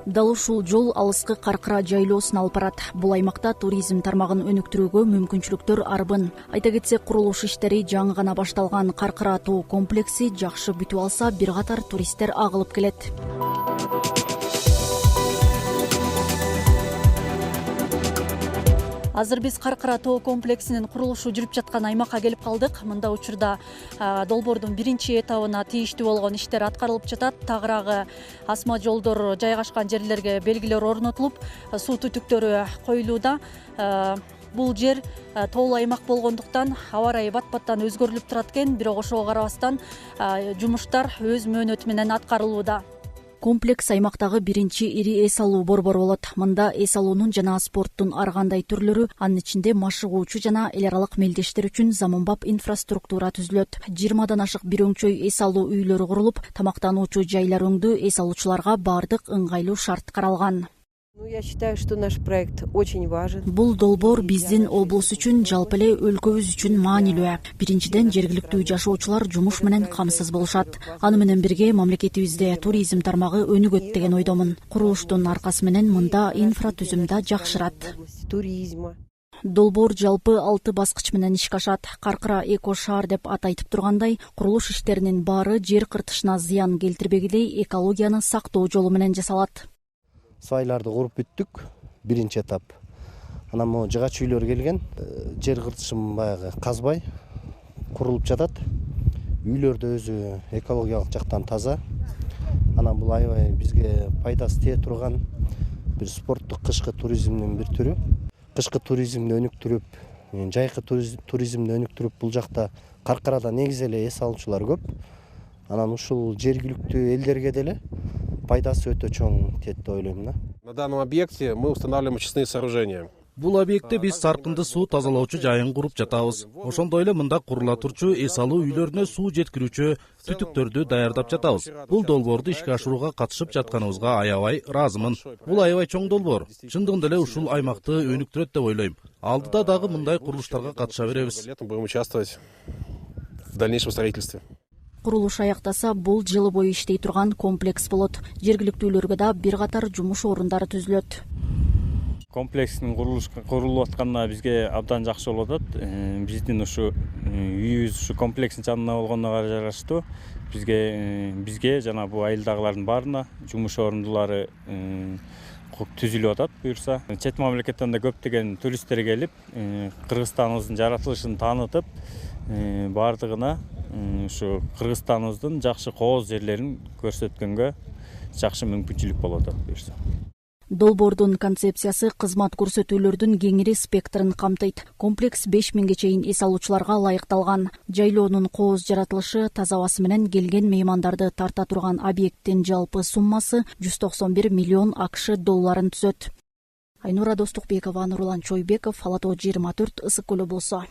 Дал ушул жол алыскы Каркыра жайлоосуна алып барат. Бул аймакта туризм тармагын өнүктүрүүгө мүмкүнчүлүктөр арбын. Айта кетсек, курулуш иштери жаңы гана башталган Каркыра тоо комплекси жакшы бүтүп алса, бир катар туристтер агылып келет. Азыр биз Каркыра тоо комплексинин курулушу жүрүп жаткан аймакка келип калдык. Мында учурда долбоордун биринчи этабына тийиштүү болгон иштер аткарылып жатат. Тагыраагы асма жолдор жайгашкан жерлерге белгилер орнотулуп, суу түтүктөрү коюлууда. Бул жер тоолуу аймак болгондуктан аба ырайы бат-баттан өзгөрүлүп турат экен, бирок ошого карабастан жумуштар өз мөөнөтү менен аткарылууда. Комплекс аймактагы биринчи ири эс алуу борбору болот. Мында эс алуунун жана спорттун ар кандай түрлөрү, анын ичинде машыгуучу жана эл аралык мелдештер үчүн заманбап инфраструктура түзүлөт. 20дан ашык бир өңчөй эс алуу үйлөрү курулуп, тамактануучу жайлар өңдүү эс алуучуларга баардык ыңгайлуу шарт каралган. Я считаю, что наш проект очень важен. Бул долбоор биздин облус үчүн, жалпы эле өлкөбүз үчүн маанилүү. Биринчиден, жергиликтүү жашоочулар жумуш менен камсыз болушат. Аны менен бирге мамлекетибизде туризм тармагы өнүгөт деген ойдомун. Курулуштун аркасы менен мында инфратүзүм да жакшырат. Долбоор жалпы 6 баскыч менен ишке ашат. Каркыра эко шаар деп аты айтып тургандай, курулуш иштеринин баары жер кыртышына зыян келтирбегидей экологияны сактоо жолу менен жасалат. Свайларды куруп бүттүк, биринчи этап. Анан могу жыгач үйлөр келген, жер кыртышын баягы казбай курулуп жатат. Үйлөр да өзү экологиялык жактан таза. Анан бул аябай бизге пайдасы тие турган бир спорттук кышкы туризмдин бир түрү. Кышкы туризмди өнүктүрүп, жайкы туризмди өнүктүрүп, бул жакта Каркырада негизи эле эс алуучулар көп. Анан ушул жергиликтүү элдерге деле пайдасы өтө чоң тиет деп ойлойм. На данном объекте мы устанавливаем очистные сооружения. Бул объектте биз саркынды суу тазалоочу жайын куруп жатабыз. Ошондой эле мында курула турчу эс алуу үйлөрүнө суу жеткирүүчү түтүктөрдү даярдап жатабыз. Бул долбоорду ишке ашырууга катышып жатканыбызга аябай ыраазымын. Бул аябай чоң долбоор. Чындыгында эле ушул аймакты өнүктүрөт деп ойлойм. Алдыда дагы мындай курулуштарга катыша беребиз. Летом будем участвовать в дальнейшем строительстве. Курулуш аяктаса, бул жылы бою иштей турган комплекс болот. Жергиликтүүлөргө да бир катар жумуш орундары түзүлөт. Комплекстин курулуп атканына бизге абдан жакшы болуп атат. Биздин ушу үйүбүз ушу комплекстин жанында болгондуга жараштуу бизге жана бул айылдагылардын баарына жумуш орундулары түзүлүп атат буюрса. Чет мамлекеттен да көптөгөн туристтер келип, Кыргызстаныбыздын жаратылышын таанытып, баардыгына ушу Кыргызстаныбыздын жакшы кооз жерлерин көрсөткөнгө жакшы мүмкүнчүлүк болот буюрса. Долбоордун концепциясы кызмат көрсөтүүлөрдүн кеңири спектрин камтыйт. Комплекс 5000ге чейин эс алуучуларга ылайыкталган. Жайлоонун кооз жаратылышы, таза абасы менен келген меймандарды тарта турган объекттин жалпы суммасы 191 миллион АКШ долларын түзөт. Айнура Достукбекова, Нурлан Чойбеков, Ала тоо 24, Ысык көлү болсо.